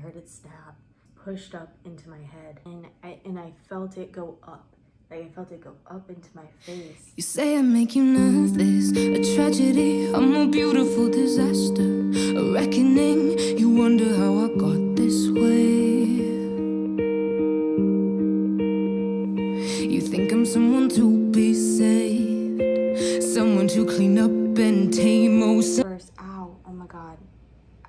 heard it snap, pushed up into my head, and I felt it go up. Like I felt it go up into my face. You say I make you nervous, a tragedy, a more beautiful disaster, a reckoning. You wonder how I got this way. You think I'm someone to be saved, someone to clean up and tame. First, ow, oh my god,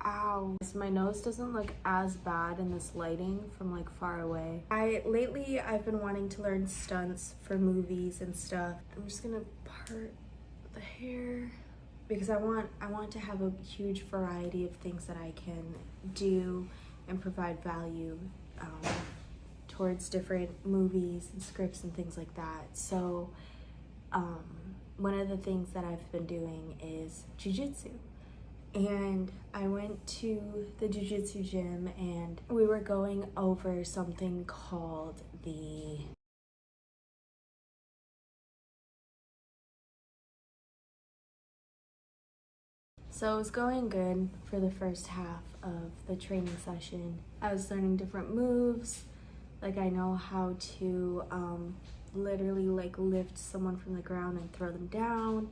ow. My nose doesn't look as bad in this lighting from like far away. Lately I've been wanting to learn stunts for movies and stuff. I'm just gonna part the hair because I want to have a huge variety of things that I can do and provide value towards different movies and scripts and things like that. So one of the things that I've been doing is jiu-jitsu. And I went to the jiu-jitsu gym and we were going over something called the So it was going good for the first half of the training session. I was learning different moves. Like I know how to literally like lift someone from the ground and throw them down.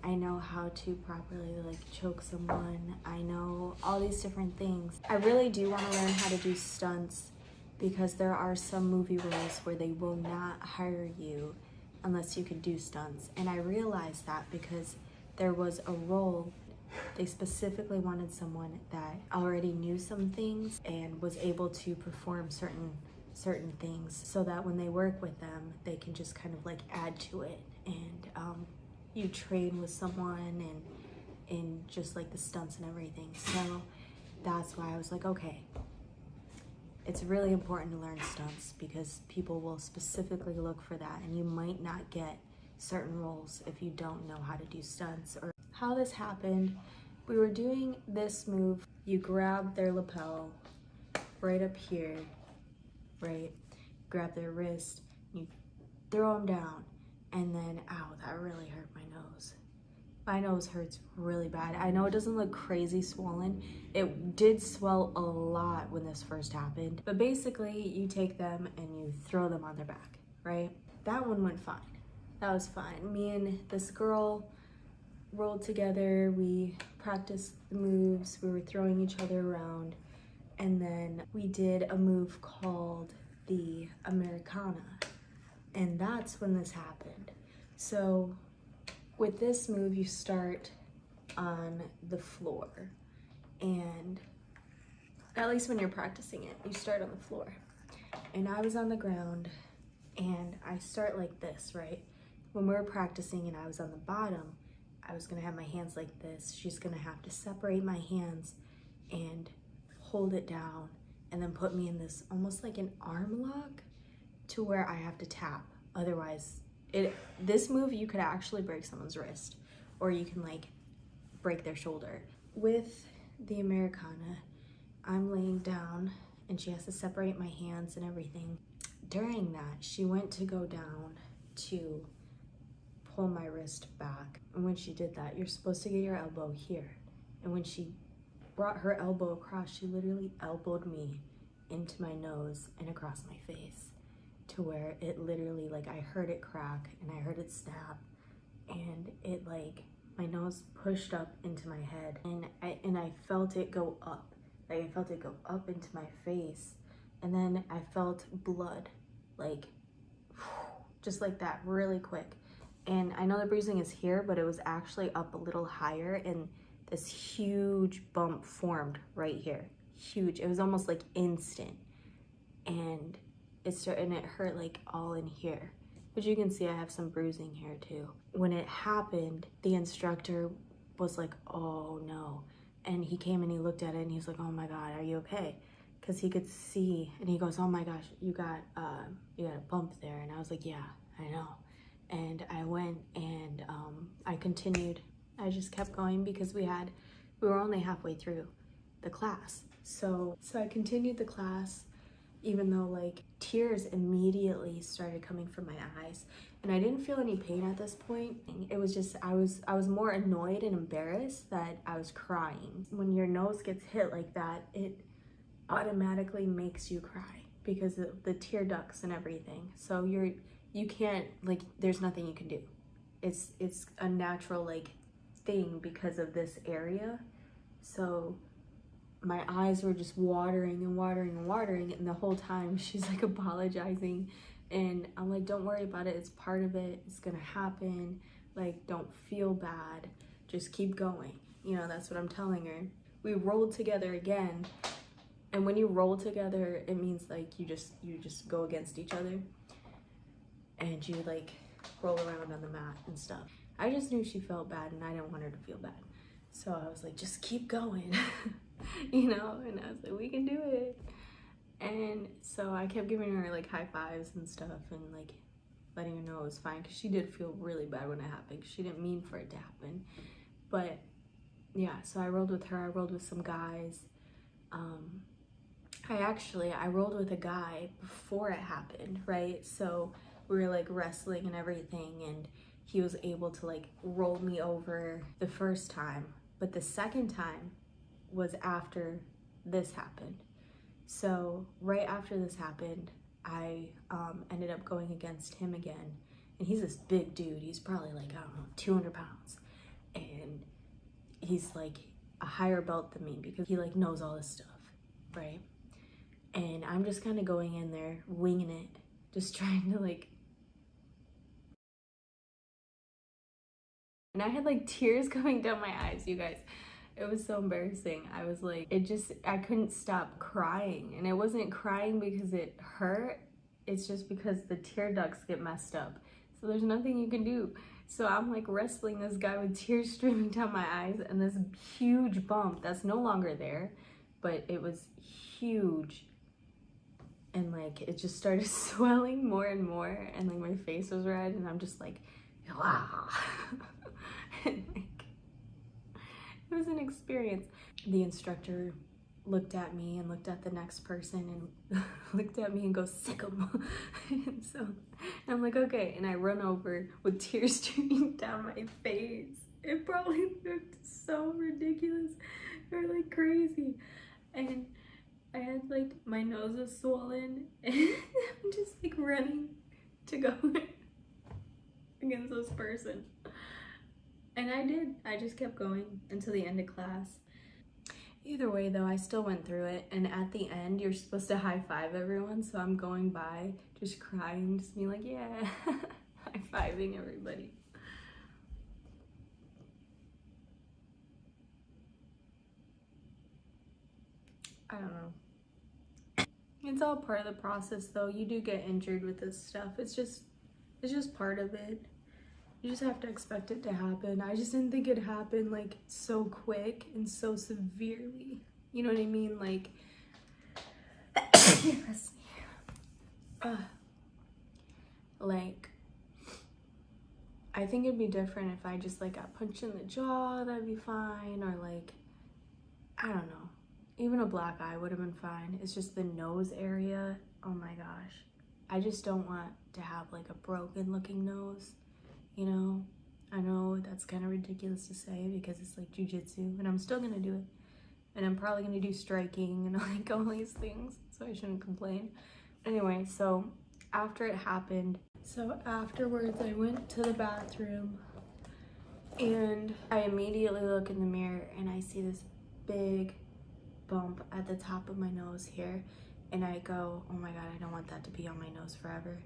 I know how to properly like choke someone. I know all these different things. I really do want to learn how to do stunts because there are some movie roles where they will not hire you unless you can do stunts. And I realized that because there was a role, they specifically wanted someone that already knew some things and was able to perform certain things so that when they work with them, they can just kind of like add to it. And you train with someone and just like the stunts and everything. So that's why I was like, okay, it's really important to learn stunts because people will specifically look for that and you might not get certain roles if you don't know how to do stunts. Or how this happened, we were doing this move. You grab their lapel right up here, right? Grab their wrist, you throw them down. And then, ow, that really hurt my nose. My nose hurts really bad. I know it doesn't look crazy swollen. It did swell a lot when this first happened. But basically, you take them and you throw them on their back, right? That one went fine. That was fine. Me and this girl rolled together. We practiced the moves. We were throwing each other around. And then we did a move called the Americana. And that's when this happened. So with this move, you start on the floor. And at least when you're practicing it, you start on the floor. And I was on the ground and I start like this, right? When we were practicing and I was on the bottom, I was gonna have my hands like this. She's gonna have to separate my hands and hold it down and then put me in this almost like an arm lock to where I have to tap. Otherwise, this move, you could actually break someone's wrist or you can like break their shoulder. With the Americana, I'm laying down and she has to separate my hands and everything. During that, she went to go down to pull my wrist back. And when she did that, you're supposed to get your elbow here. And when she brought her elbow across, she literally elbowed me into my nose and across my face to where it literally, like I heard it crack and I heard it snap and it like, my nose pushed up into my head and I felt it go up. Like I felt it go up into my face and then I felt blood, like just like that really quick. And I know the bruising is here, but it was actually up a little higher and this huge bump formed right here. Huge, it was almost like instant. And it hurt like all in here. But you can see I have some bruising here too. When it happened, the instructor was like, oh no. And he came and he looked at it and he was like, oh my God, are you okay? Because he could see and he goes, oh my gosh, you got a bump there. And I was like, yeah, I know. And I went and I continued. I just kept going because we were only halfway through the class. So I continued the class, even though like tears immediately started coming from my eyes. And I didn't feel any pain at this point. It was just, I was more annoyed and embarrassed that I was crying. When your nose gets hit like that, automatically makes you cry because of the tear ducts and everything. So you can't, like, there's nothing you can do. It's a natural like thing because of this area. So my eyes were just watering and watering and watering, and the whole time she's like apologizing, and I'm like, don't worry about it, it's part of it, it's gonna happen, like, don't feel bad, just keep going, you know. That's what I'm telling her. We rolled together again, and when you roll together, it means like you just go against each other and you like roll around on the mat and stuff. I just knew she felt bad and I didn't want her to feel bad, so I was like, just keep going. You know, and I was like, we can do it. And so I kept giving her like high fives and stuff and like letting her know it was fine, because she did feel really bad when it happened. She didn't mean for it to happen. But yeah, so I rolled with her. I rolled with some guys. I rolled with a guy before it happened, right? So we were like wrestling and everything, and he was able to like roll me over the first time, but the second time was after this happened. So right after this happened, I ended up going against him again, and he's this big dude. He's probably like, I don't know, 200 pounds, and he's like a higher belt than me because he like knows all this stuff, right? And I'm just kind of going in there winging it, just trying to like, and I had like tears coming down my eyes, you guys. It was so embarrassing. I was like, I couldn't stop crying. And it wasn't crying because it hurt. It's just because the tear ducts get messed up. So there's nothing you can do. So I'm like wrestling this guy with tears streaming down my eyes, and this huge bump that's no longer there, but it was huge. And like, it just started swelling more and more, and like my face was red, and I'm just like, wow. And like, it was an experience. The instructor looked at me and looked at the next person and looked at me and goes, sick 'em. And so I'm like, okay. And I run over with tears streaming down my face. It probably looked so ridiculous or like crazy. And I had like, my nose was swollen, and I'm just like running to go against this person. And I did. I just kept going until the end of class. Either way though, I still went through it, and at the end you're supposed to high five everyone, so I'm going by just crying, just being like, yeah. High fiving everybody. I don't know. It's all part of the process though. You do get injured with this stuff. It's just part of it. You just have to expect it to happen. I just didn't think it'd happen like so quick and so severely. You know what I mean? Like, like, I think it'd be different if I just like got punched in the jaw, that'd be fine. Or like, I don't know. Even a black eye would have been fine. It's just the nose area. Oh my gosh. I just don't want to have like a broken looking nose. You know, I know that's kind of ridiculous to say because it's like jiu-jitsu, and I'm still gonna do it, and I'm probably gonna do striking and like all these things, so I shouldn't complain. Anyway, so after it happened, so afterwards I went to the bathroom, and I immediately look in the mirror and I see this big bump at the top of my nose here, and I go, oh my god, I don't want that to be on my nose forever.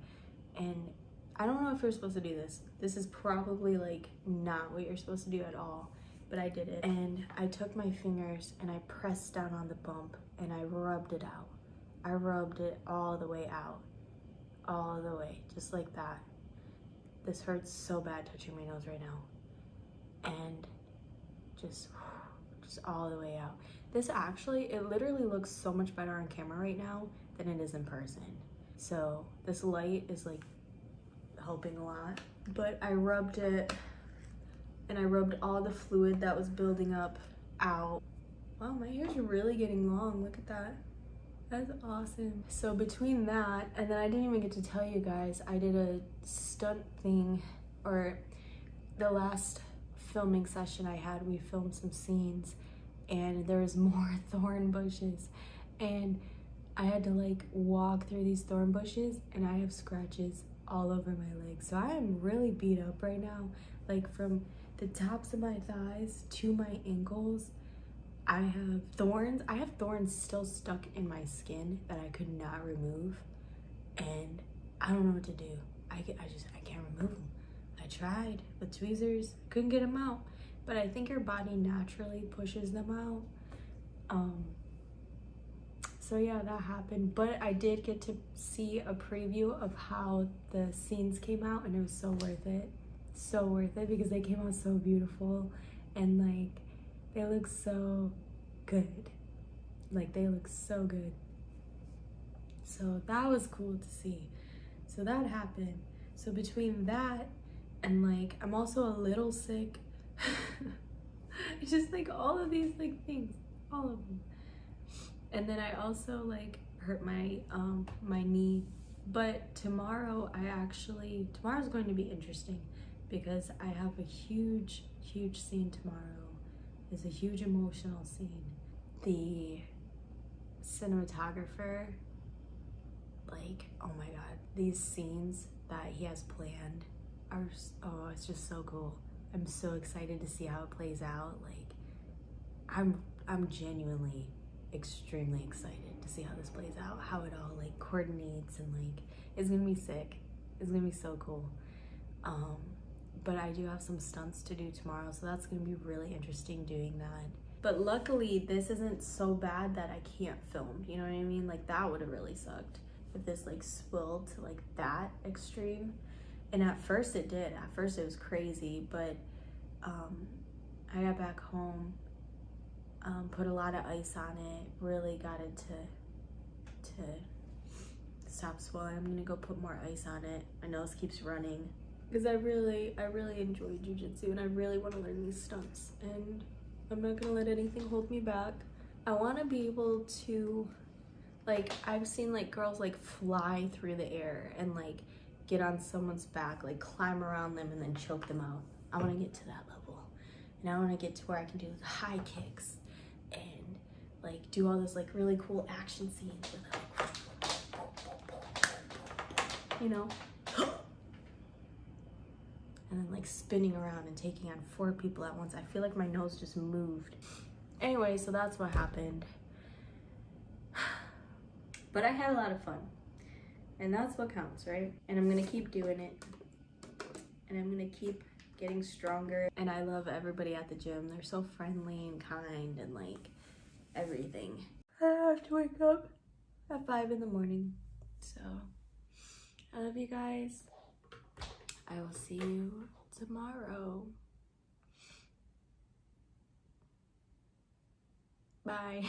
And I don't know if you're supposed to do this. This is probably like not what you're supposed to do at all, but I did it. And I took my fingers and I pressed down on the bump and I rubbed it out. I rubbed it all the way out, all the way, just like that. This hurts so bad touching my nose right now. And just all the way out. This actually, it literally looks so much better on camera right now than it is in person. So this light is like helping a lot. But I rubbed it, and I rubbed all the fluid that was building up out. Wow, my hair's really getting long. Look at that. That's awesome. So between that, and then I didn't even get to tell you guys, I did a stunt thing, or the last filming session I had, we filmed some scenes, and there was more thorn bushes, and I had to like walk through these thorn bushes, and I have scratches all over my legs. So I am really beat up right now, like from the tops of my thighs to my ankles. I have thorns still stuck in my skin that I could not remove, and I don't know what to do. I can't remove them. I tried with tweezers, couldn't get them out, but I think your body naturally pushes them out. So yeah, that happened, but I did get to see a preview of how the scenes came out, and it was so worth it. So worth it, because they came out so beautiful, and like they look so good. Like they look so good. So that was cool to see. So that happened. So between that and like I'm also a little sick. It's just like all of these like things, all of them. And then I also like hurt my my knee. But tomorrow's going to be interesting, because I have a huge scene tomorrow. It's a huge emotional scene. The cinematographer, like, oh my god, these scenes that he has planned are, oh, it's just so cool. I'm so excited to see how it plays out. Like, I'm genuinely extremely excited to see how this plays out, how it all like coordinates, and like it's gonna be sick. It's gonna be so cool. But I do have some stunts to do tomorrow, so that's gonna be really interesting doing that. But luckily this isn't so bad that I can't film, you know what I mean? Like that would have really sucked if this like swelled to like that extreme. And at first it did. At first it was crazy, but I got back home, put a lot of ice on it, really got it to stop swelling. I'm gonna go put more ice on it. My nose keeps running, because I really enjoy jiu-jitsu, and I really want to learn these stunts, and I'm not gonna let anything hold me back. I want to be able to, like, I've seen like girls like fly through the air and like get on someone's back, like climb around them and then choke them out. I want to get to that level, and I want to get to where I can do the high kicks and like do all those like really cool action scenes with like, you know, and then like spinning around and taking on 4 people at once. I feel like my nose just moved. Anyway, so that's what happened. But I had a lot of fun, and that's what counts, right? And I'm gonna keep doing it, and I'm gonna keep getting stronger. And I love everybody at the gym. They're so friendly and kind and like everything. I have to wake up at 5 in the morning. So I love you guys. I will see you tomorrow. Bye.